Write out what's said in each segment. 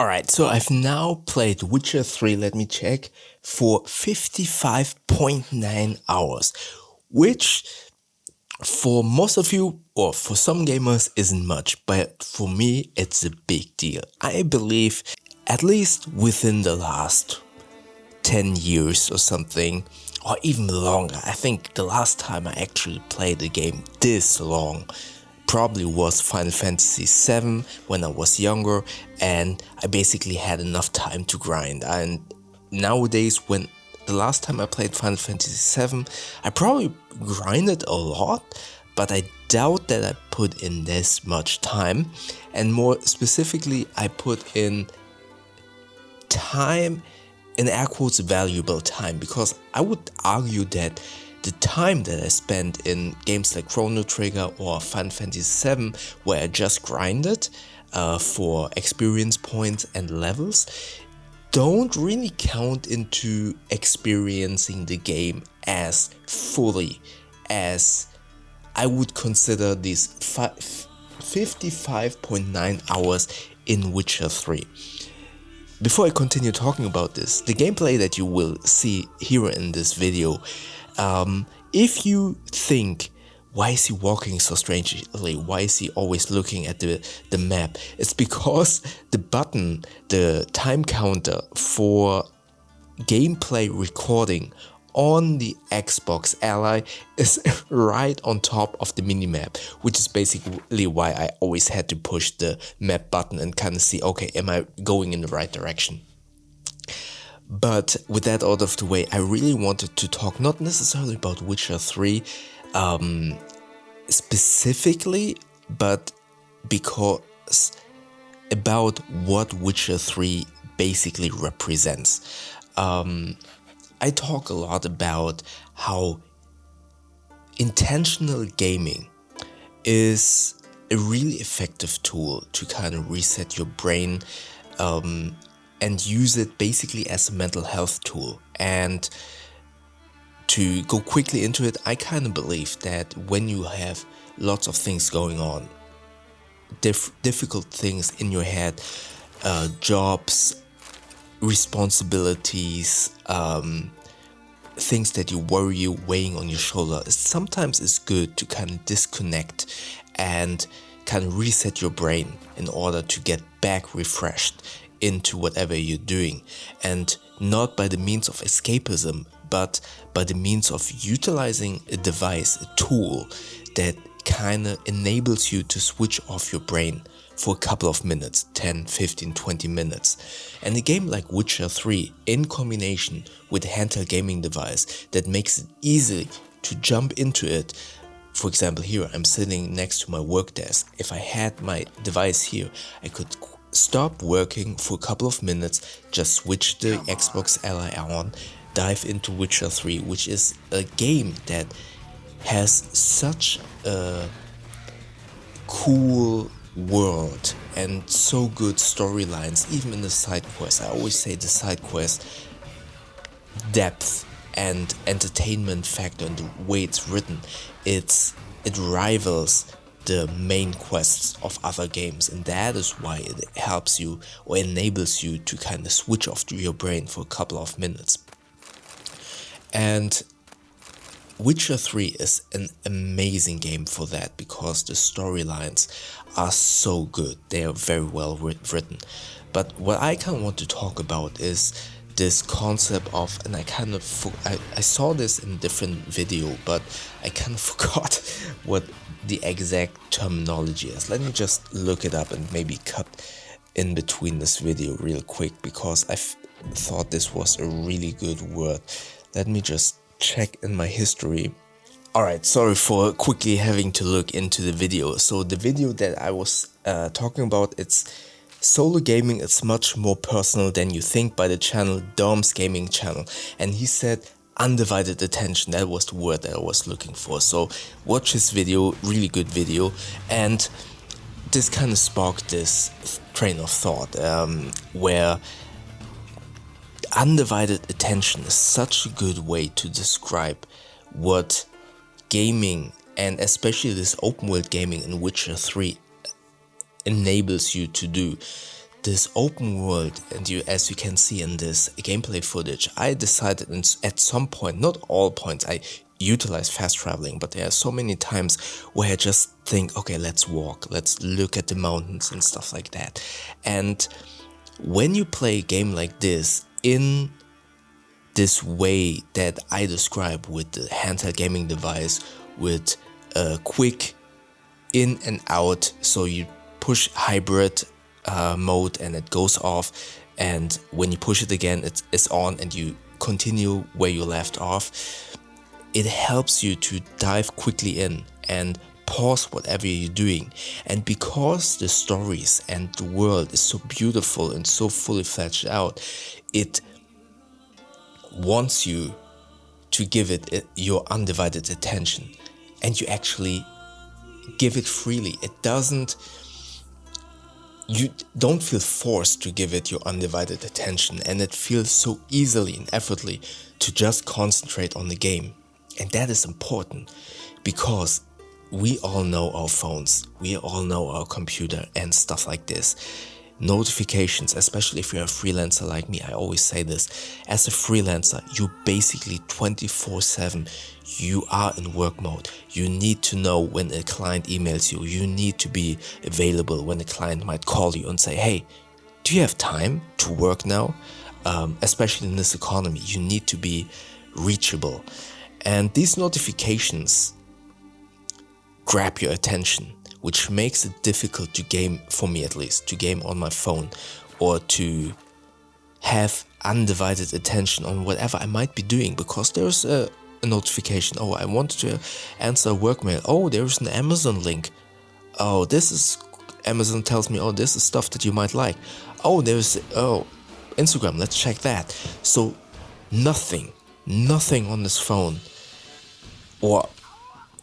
Alright, so I've now played Witcher 3, let me check, for 55.9 hours, which for most of you, or for some gamers, isn't much, but for me, it's a big deal. I believe, at least within the last 10 years or something, or even longer, I think the last time I actually played a game this long probably was Final Fantasy VII when I was younger, and I basically had enough time to grind. And nowadays, when the last time I played Final Fantasy VII, I probably grinded a lot, but I doubt that I put in this much time. And more specifically, I put in time, in air quotes, valuable time, because I would argue that the time that I spent in games like Chrono Trigger or Final Fantasy VII, where I just grinded for experience points and levels, don't really count into experiencing the game as fully as I would consider these 55.9 hours in Witcher 3. Before I continue talking about this, the gameplay that you will see here in this video, if you think, why is he walking so strangely, why is he always looking at the map, it's because the button, the time counter for gameplay recording on the Xbox Ally is right on top of the minimap, which is basically why I always had to push the map button and kind of see, okay, am I going in the right direction? But with that out of the way, I really wanted to talk not necessarily about Witcher 3 specifically, but because about what Witcher 3 basically represents. I talk a lot about how intentional gaming is a really effective tool to kind of reset your brain and use it basically as a mental health tool. And to go quickly into it, I kind of believe that when you have lots of things going on, difficult things in your head, jobs, responsibilities, things that you worry you weighing on your shoulder, sometimes it's good to kind of disconnect and kind of reset your brain in order to get back refreshed into whatever you're doing, and not by the means of escapism, but by the means of utilizing a device, a tool that kind of enables you to switch off your brain for a couple of minutes, 10, 15, 20 minutes. And a game like Witcher 3, in combination with a handheld gaming device that makes it easy to jump into it. For example, here I'm sitting next to my work desk. If I had my device here, I could stop working for a couple of minutes, just switch the Xbox Ally on, dive into Witcher 3, which is a game that has such a cool world and so good storylines, even in the side quests. I always say the side quest depth and entertainment factor and the way it's written, it rivals the main quests of other games, and that is why it helps you or enables you to kind of switch off your brain for a couple of minutes. And Witcher 3 is an amazing game for that, because the storylines are so good. They are very well written. But what I kind of want to talk about is this concept of, and I saw this in a different video, but I kind of forgot what the exact terminology is. Let me just look it up and maybe cut in between this video real quick, because I thought this was a really good word. Let me just check in my history. Alright, sorry for quickly having to look into the video. So the video that I was talking about, it's solo gaming. It's much more personal than you think, by the channel Dom's Gaming Channel. And he said undivided attention. That was the word that I was looking for. So watch his video, really good video. And this kind of sparked this train of thought where undivided attention is such a good way to describe what gaming, and especially this open world gaming in Witcher 3, enables you to do. this open world, and as you can see in this gameplay footage, I decided at some point, not all points, I utilize fast traveling, but there are so many times where I just think, okay, let's walk, let's look at the mountains and stuff like that. And when you play a game like this in this way that I describe, with the handheld gaming device, with a quick in and out, so you push hybrid mode and it goes off, and when you push it again it's on, and you continue where you left off. It helps you to dive quickly in and pause whatever you're doing. And because the stories and the world is so beautiful and so fully fleshed out, it wants you to give it your undivided attention, and you actually give it freely. You don't feel forced to give it your undivided attention, and it feels so easily and effortlessly to just concentrate on the game. And that is important, because we all know our phones, we all know our computer and stuff like this. Notifications, especially if you're a freelancer like me, I always say this, as a freelancer, you basically 24/7, you are in work mode. You need to know when a client emails you, you need to be available when a client might call you and say, hey, do you have time to work now? Especially in this economy, you need to be reachable. And these notifications grab your attention, which makes it difficult to game, for me at least, to game on my phone, or to have undivided attention on whatever I might be doing, because there's a notification. Oh, I wanted to answer a work mail. Oh, there's an Amazon link. Oh, Amazon tells me, oh, this is stuff that you might like. Oh, Instagram, let's check that. So nothing on this phone, or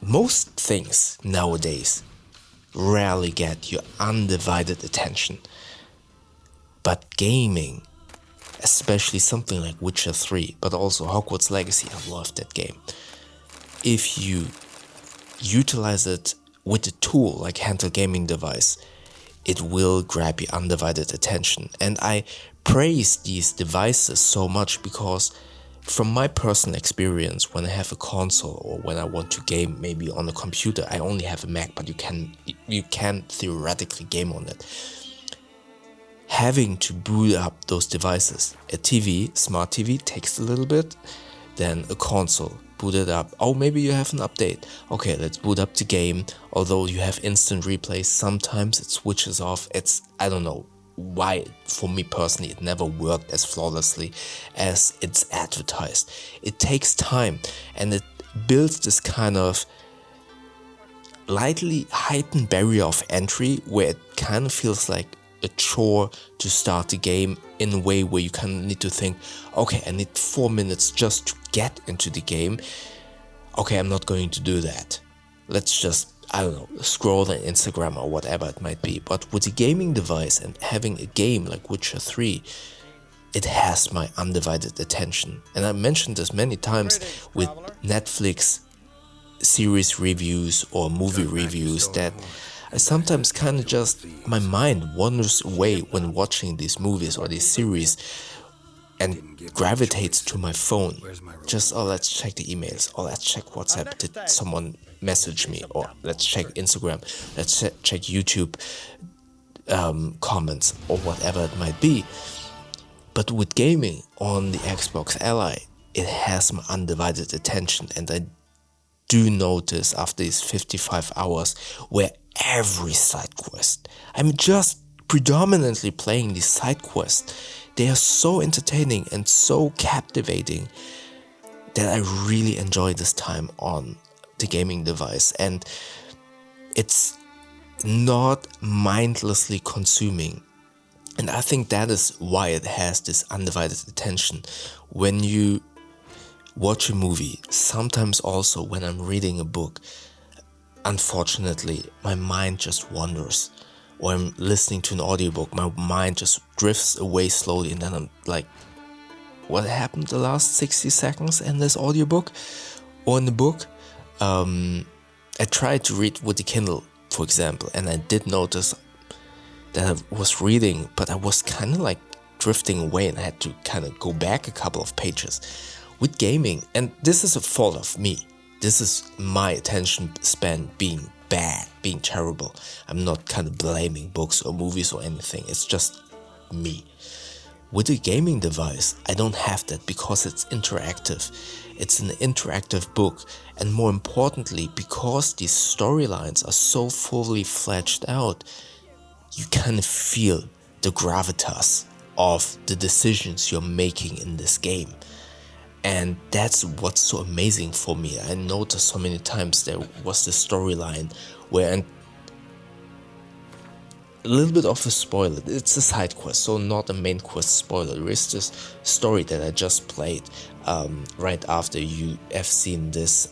most things nowadays, rarely get your undivided attention. But gaming, especially something like Witcher 3, but also Hogwarts Legacy, I love that game. If you utilize it with a tool like handheld gaming device, it will grab your undivided attention. And I praise these devices so much because from my personal experience, when I have a console or when I want to game maybe on a computer, I only have a Mac, but you can theoretically game on it. Having to boot up those devices, a TV, smart TV, takes a little bit, then a console, boot it up. Oh, maybe you have an update. Okay, let's boot up the game. Although you have instant replay, sometimes it switches off. I don't know why, for me personally, it never worked as flawlessly as it's advertised. It takes time, and it builds this kind of lightly heightened barrier of entry where it kind of feels like a chore to start the game, in a way where you kind of need to think, okay, I need 4 minutes just to get into the game. Okay, I'm not going to do that. Let's just, I don't know, scroll on Instagram or whatever it might be. But with a gaming device and having a game like Witcher 3, it has my undivided attention. And I mentioned this many times with Netflix series reviews or movie reviews, that I sometimes kind of just, my mind wanders away when watching these movies or these series and gravitates to my phone. Just, oh, let's check the emails, or let's check WhatsApp, did someone message me, or let's check Instagram, let's check YouTube comments, or whatever it might be. But with gaming on the Xbox Ally, it has my undivided attention, and I do notice after these 55 hours where every side quest, I'm just predominantly playing these side quests, they are so entertaining and so captivating that I really enjoy this time on the gaming device. And it's not mindlessly consuming, and I think that is why it has this undivided attention. When you watch a movie, sometimes also when I'm reading a book, unfortunately, my mind just wanders. Or I'm listening to an audiobook, my mind just drifts away slowly, and then I'm like, what happened the last 60 seconds in this audiobook or in the book? I tried to read with the Kindle, for example, and I did notice that I was reading, but I was kind of like drifting away and I had to kind of go back a couple of pages. With gaming, and this is a fault of me, this is my attention span being bad, being terrible. I'm not kind of blaming books or movies or anything, it's just me. With a gaming device, I don't have that because it's interactive. It's an interactive book, and more importantly, because these storylines are so fully fledged out, you kind of feel the gravitas of the decisions you're making in this game. And that's what's so amazing for me. I noticed so many times there was the storyline where, and a little bit of a spoiler, it's a side quest, so not a main quest spoiler. There is this story that I just played right after you have seen this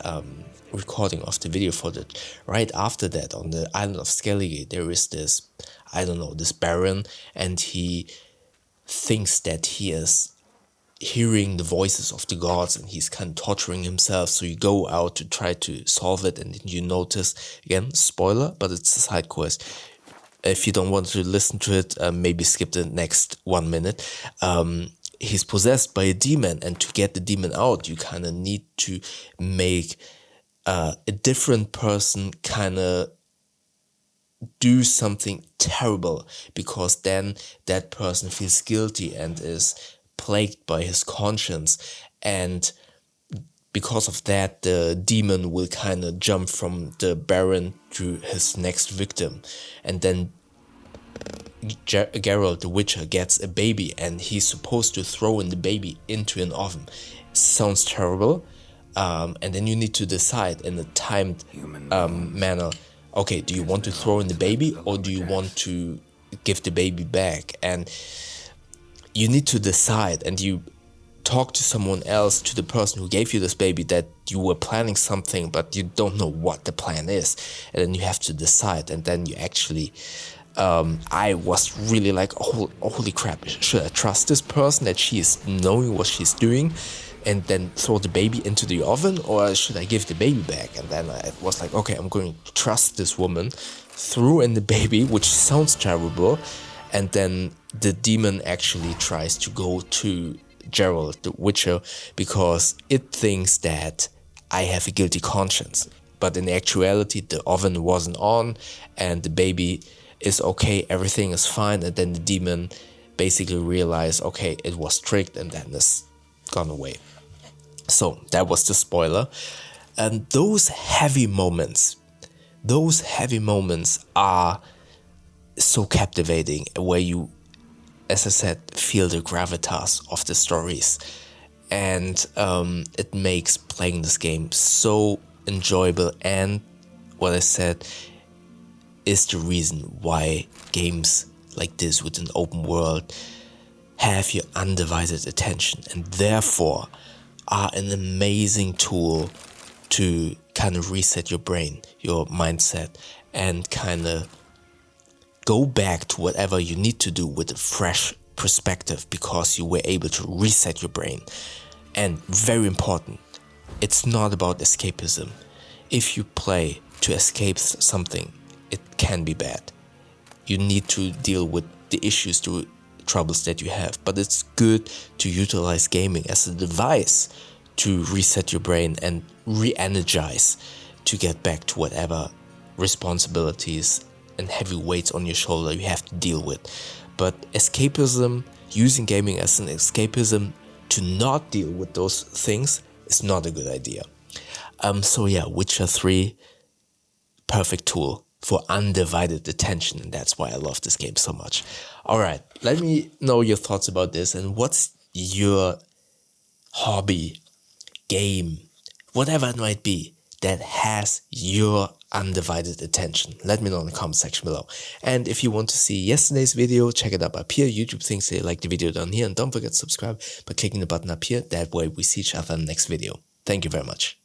recording of the video footage. Right after that, on the island of Skellige, there is this, I don't know, this baron, and he thinks that he is hearing the voices of the gods and he's kind of torturing himself. So you go out to try to solve it, and then you notice, again, spoiler, but it's a side quest. If you don't want to listen to it, maybe skip the next 1 minute. He's possessed by a demon, and to get the demon out, you kind of need to make a different person kind of do something terrible, because then that person feels guilty and is plagued by his conscience, and because of that the demon will kind of jump from the baron to his next victim, and then Geralt the Witcher gets a baby and he's supposed to throw in the baby into an oven. Sounds terrible, and then you need to decide in a timed manner, okay, do you want to throw in the baby or do you want to give the baby back? And you need to decide, and you talk to someone else, to the person who gave you this baby, that you were planning something but you don't know what the plan is, and then you have to decide. And then you actually I was really like, oh, holy crap, should I trust this person that she is knowing what she's doing and then throw the baby into the oven, or should I give the baby back? And then I was like, okay, I'm going to trust this woman. Threw in the baby, which sounds terrible, and then the demon actually tries to go to Geralt the Witcher because it thinks that I have a guilty conscience. But in actuality, the oven wasn't on and the baby is okay, everything is fine. And then the demon basically realized, okay, it was tricked, and then it's gone away. So that was the spoiler. And those heavy moments are so captivating, where you, as I said, feel the gravitas of the stories, and it makes playing this game so enjoyable. And what I said is the reason why games like this with an open world have your undivided attention, and therefore are an amazing tool to kind of reset your brain, your mindset, and kind of go back to whatever you need to do with a fresh perspective, because you were able to reset your brain. And very important, it's not about escapism. If you play to escape something, it can be bad. You need to deal with the issues, the troubles that you have, but it's good to utilize gaming as a device to reset your brain and re-energize, to get back to whatever responsibilities and heavy weights on your shoulder you have to deal with. But escapism, using gaming as an escapism to not deal with those things, is not a good idea. So yeah, Witcher 3, perfect tool for undivided attention, and that's why I love this game so much. Alright, let me know your thoughts about this, and what's your hobby, game, whatever it might be, that has your undivided attention. Let me know in the comment section below. And if you want to see yesterday's video, check it out up here. YouTube thinks they like the video down here, and don't forget to subscribe by clicking the button up here. That way we see each other in the next video. Thank you very much.